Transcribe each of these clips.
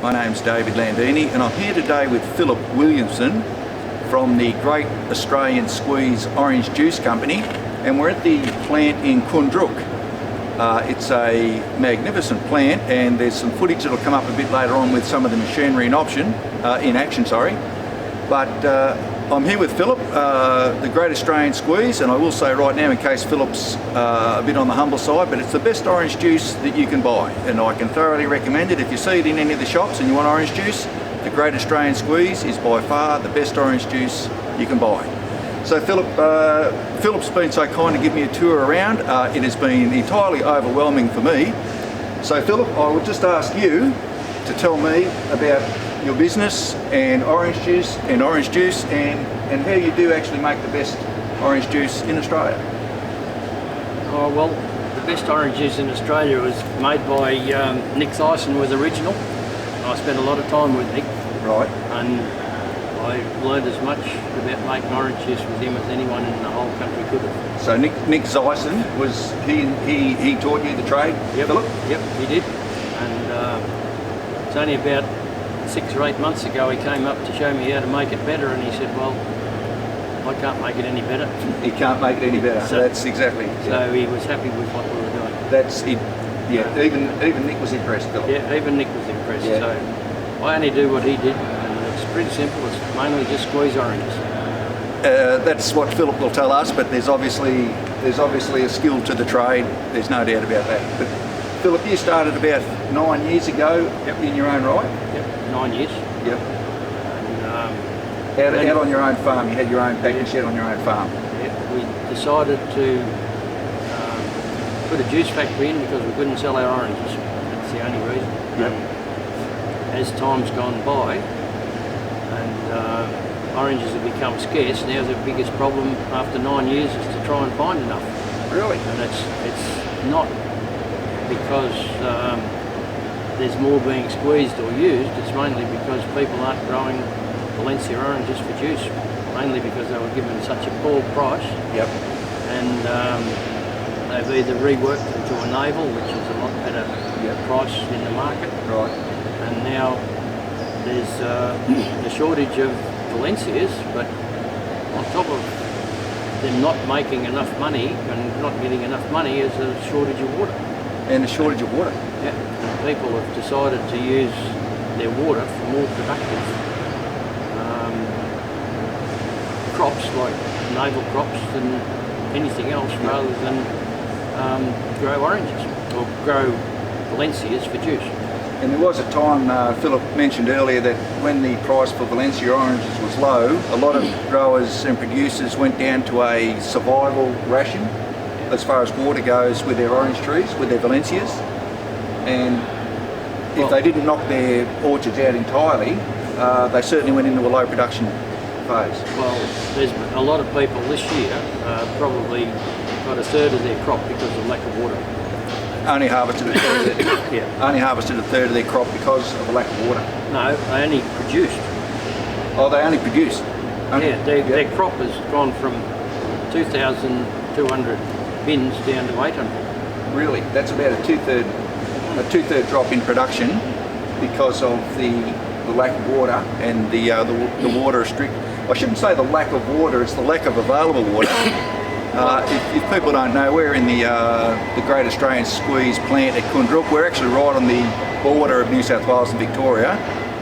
My name's David Landini and I'm here today with Phillip Williamson from the Great Australian Squeeze Orange Juice Company, and we're at the plant in Kundruk. It's a magnificent plant, and there's some footage that'll come up a bit later on with some of the machinery in action. But I'm here with Phillip, the Great Australian Squeeze, and I will say right now, in case Phillip's a bit on the humble side, but it's the best orange juice that you can buy, and I can thoroughly recommend it. If you see it in any of the shops and you want orange juice, the Great Australian Squeeze is by far the best orange juice you can buy. So Phillip's been so kind to give me a tour around. It has been entirely overwhelming for me. So Phillip, I would just ask you to tell me about your business and orange juice and how you do actually make the best orange juice in Australia. Oh, well, the best orange juice in Australia was made by Nick Thyssen, was original. I spent a lot of time with Nick. Right. And I learned as much about making orange juice with him as anyone in the whole country could have. So Nick Thyssen, was he taught you the trade, yep. Phillip? Yep, he did. And it's only about 6 or 8 months ago he came up to show me how to make it better, and he said, well, I can't make it any better. He can't make it any better, so that's exactly. So he was happy with what we were doing. That's it. Yeah, even Nick was impressed, Phillip. Yeah, even Nick was impressed. Yeah. So I only do what he did, and it's pretty simple. It's mainly just squeeze oranges. That's what Phillip will tell us, but there's obviously a skill to the trade. There's no doubt about that. But Phillip, you started about 9 years ago. Yep. In your own right. Yep, 9 years. Yep. And out on your own farm. You had your own packing shed on your own farm. Yeah, we decided to put a juice factory in because we couldn't sell our oranges. That's the only reason. Yep. As time's gone by and oranges have become scarce, now the biggest problem after 9 years is to try and find enough. Really? And it's not because there's more being squeezed or used, it's mainly because people aren't growing Valencia oranges for juice, mainly because they were given such a poor price. Yep. And they've either reworked them to a navel, which is a lot better price in the market. Right. And now there's a shortage of Valencias, but on top of them not making enough money and not getting enough money is a shortage of water. And a shortage of water. Yeah, and people have decided to use their water for more productive crops, like navel crops, than anything else, rather than grow oranges or grow Valencias for juice. And there was a time, Phillip mentioned earlier, that when the price for Valencia oranges was low, a lot of growers and producers went down to a survival ration as far as water goes with their orange trees, with their Valencias. And if they didn't knock their orchards out entirely, they certainly went into a low production phase. Well, there's a lot of people this year probably got a third of their crop because of lack of water. Only harvested a third. Only harvested a third of their crop because of a lack of water. No, they only produced. Oh, they only produced. Their crop has gone from 2,200 bins down to 800. Really, that's about a two-third drop in production because of the lack of water and the water restrict. I shouldn't say the lack of water; it's the lack of available water. If people don't know, we're in the Great Australian Squeeze plant at Kundruk. We're actually right on the border of New South Wales and Victoria,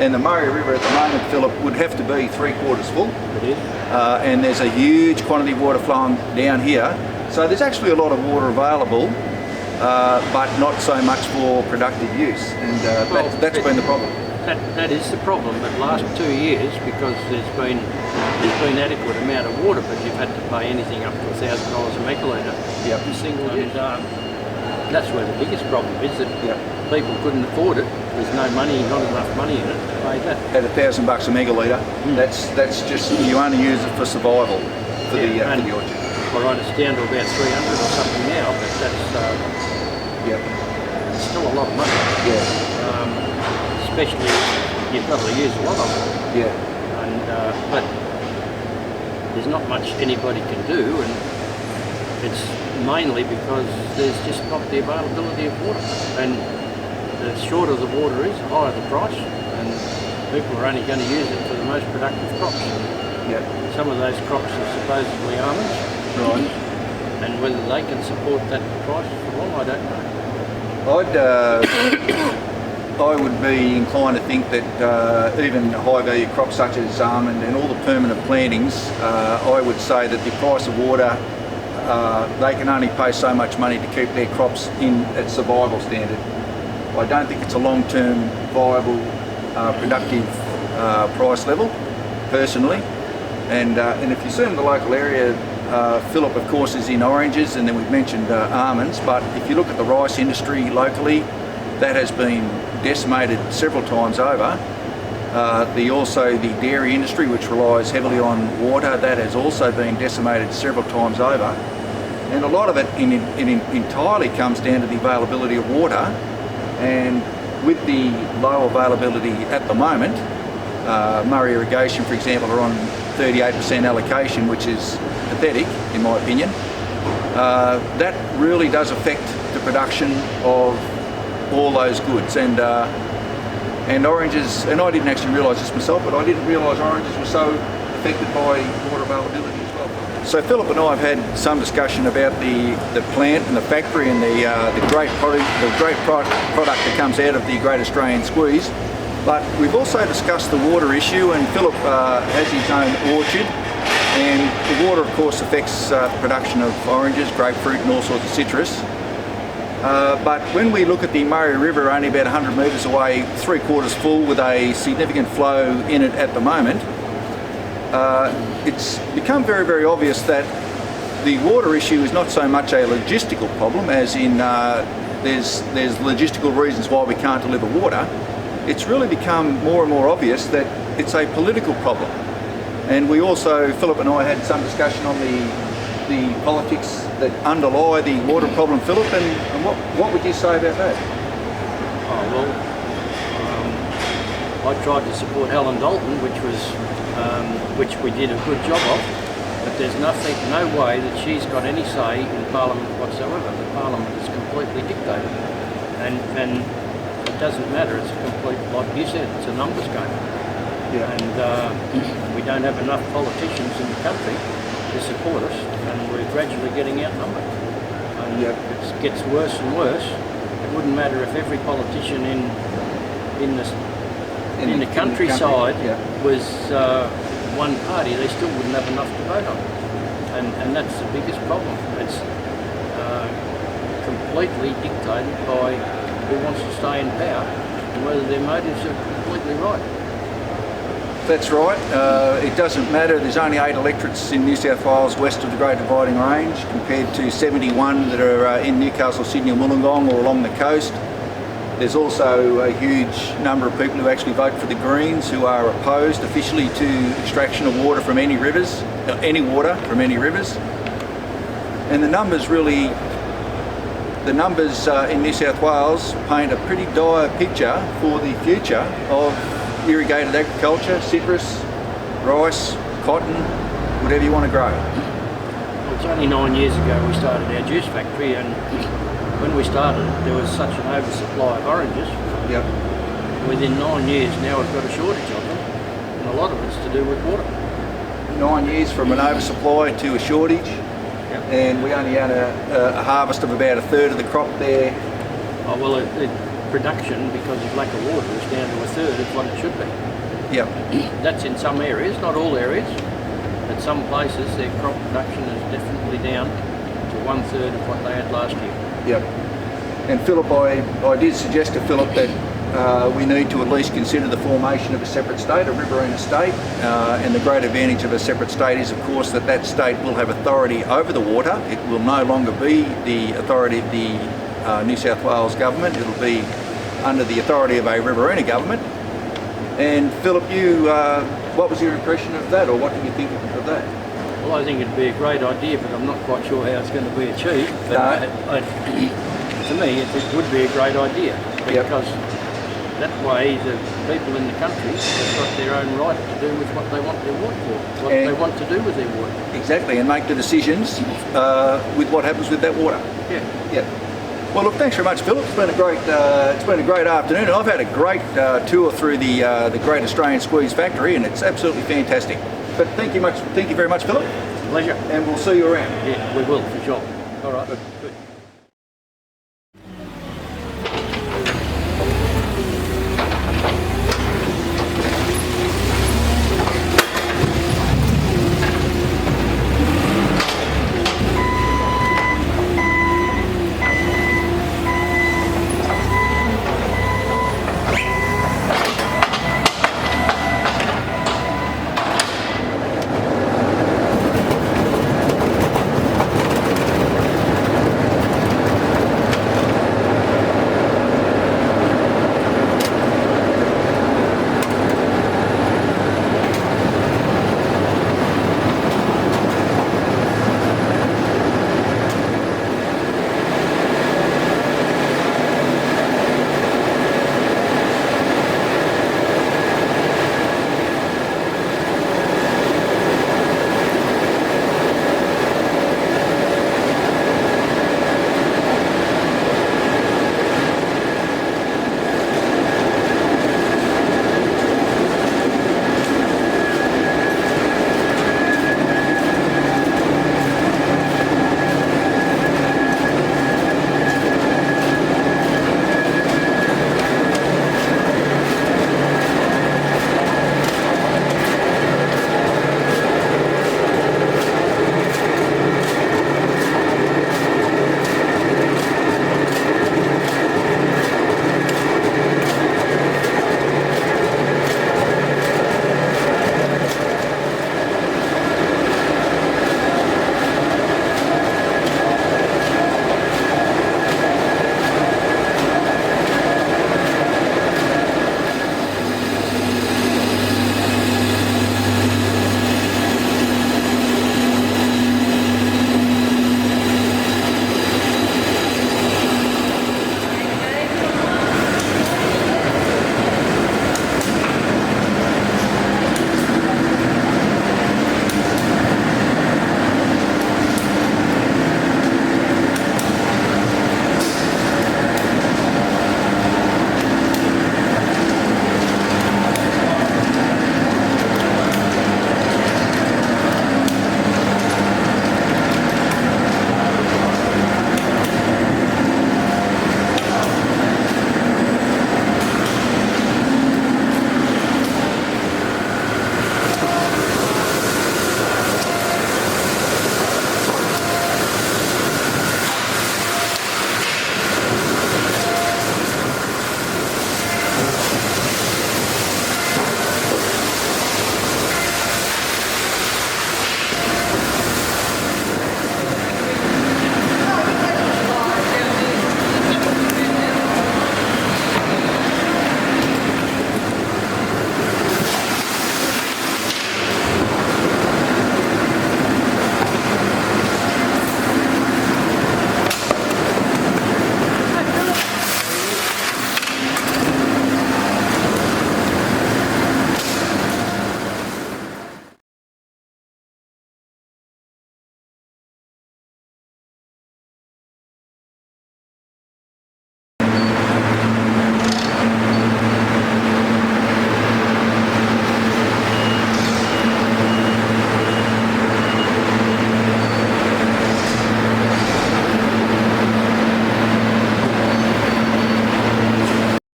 and the Murray River at the moment, Phillip, would have to be 3/4 full. It is. And there's a huge quantity of water flowing down here, so there's actually a lot of water available, but not so much for productive use, and that's been the problem. That is the problem. But last 2 years, because there's been adequate amount of water, but you've had to pay anything up to $1,000 a megalitre. Yep. Single year. That's where the biggest problem is, that people couldn't afford it. There's no money, not enough money in it to pay that. At $1,000 a megalitre, that's just, you only use it for survival for the orchard. Well, it's down to about 300 or something now, but that's it's still a lot of money. Yeah. Especially if you've got to use a lot of it. Yeah. And but there's not much anybody can do, and it's mainly because there's just not the availability of water. And the shorter the water is, the higher the price. and people are only going to use it for the most productive crops. Yep. Some of those crops are supposedly almonds. Right. And whether they can support that price for long, I don't know. I would be inclined to think that even high value crops such as almond and all the permanent plantings, I would say that the price of water, they can only pay so much money to keep their crops in at survival standard. I don't think it's a long-term viable, productive price level, personally. And if you see in the local area, Phillip of course is in oranges, and then we've mentioned almonds, but if you look at the rice industry locally, that has been decimated several times over. Also the dairy industry, which relies heavily on water, that has also been decimated several times over. And a lot of it entirely comes down to the availability of water, and with the low availability at the moment, Murray Irrigation, for example, are on 38% allocation, which is pathetic in my opinion. That really does affect the production of all those goods, and oranges, and I didn't actually realise this myself, but I didn't realise oranges were so affected by water availability as well. So Phillip and I have had some discussion about the plant and the factory and the great product that comes out of the Great Australian Squeeze, but we've also discussed the water issue, and Phillip has his own orchard, and the water of course affects the production of oranges, grapefruit and all sorts of citrus. But when we look at the Murray River, only about 100 metres away, 3/4 full with a significant flow in it at the moment, it's become very, very obvious that the water issue is not so much a logistical problem, as in there's logistical reasons why we can't deliver water. It's really become more and more obvious that it's a political problem. And we also, Phillip and I had some discussion on the politics that underlie the water problem, Phillip, and what would you say about that? Oh, well, I tried to support Helen Dalton, which we did a good job of, but there's no way that she's got any say in Parliament whatsoever. The Parliament is completely dictated, and it doesn't matter. It's a complete, like you said, it's a numbers game. Yeah. And we don't have enough politicians in the country to support us, and we're gradually getting outnumbered. And yep. It gets worse and worse. It wouldn't matter if every politician in the countryside was one party; they still wouldn't have enough to vote on. And that's the biggest problem. It's completely dictated by who wants to stay in power and whether their motives are completely right. That's right. It doesn't matter. There's only 8 electorates in New South Wales west of the Great Dividing Range, compared to 71 that are in Newcastle, Sydney or Wollongong or along the coast. There's also a huge number of people who actually vote for the Greens, who are opposed officially to extraction of water from any rivers, any water from any rivers. And the numbers in New South Wales paint a pretty dire picture for the future of irrigated agriculture, citrus, rice, cotton, whatever you want to grow. Well, it's only 9 years ago we started our juice factory, and when we started there was such an oversupply of oranges. Yep. Within 9 years now we've got a shortage of them, and a lot of it's to do with water. 9 years from an oversupply to a shortage, Yep. And we only had a harvest of about 1/3 of the crop there. Oh, well, production, because of lack of water, is down to 1/3 of what it should be. Yep. That's in some areas, not all areas. At some places their crop production is definitely down to 1/3 of what they had last year. Yep. And Phillip, I did suggest to Phillip that we need to at least consider the formation of a separate state, a Riverina State, and the great advantage of a separate state is of course that state will have authority over the water. It will no longer be the authority of the New South Wales government. It'll be under the authority of a Riverina government. And Phillip, what was your impression of that, or what did you think of that? Well, I think it'd be a great idea, but I'm not quite sure how it's going to be achieved. But to me, it would be a great idea, because that way the people in the country have got their own right to do with what they want their water for, what they want to do with their water. Exactly, and make the decisions with what happens with that water. Yeah. Yeah. Well, look, thanks very much, Philip. It's been a great afternoon, and I've had a great tour through the Great Australian Squeeze factory, and it's absolutely fantastic. But thank you very much, Philip. Pleasure. And we'll see you around. Yeah, we will for sure. All right. Good.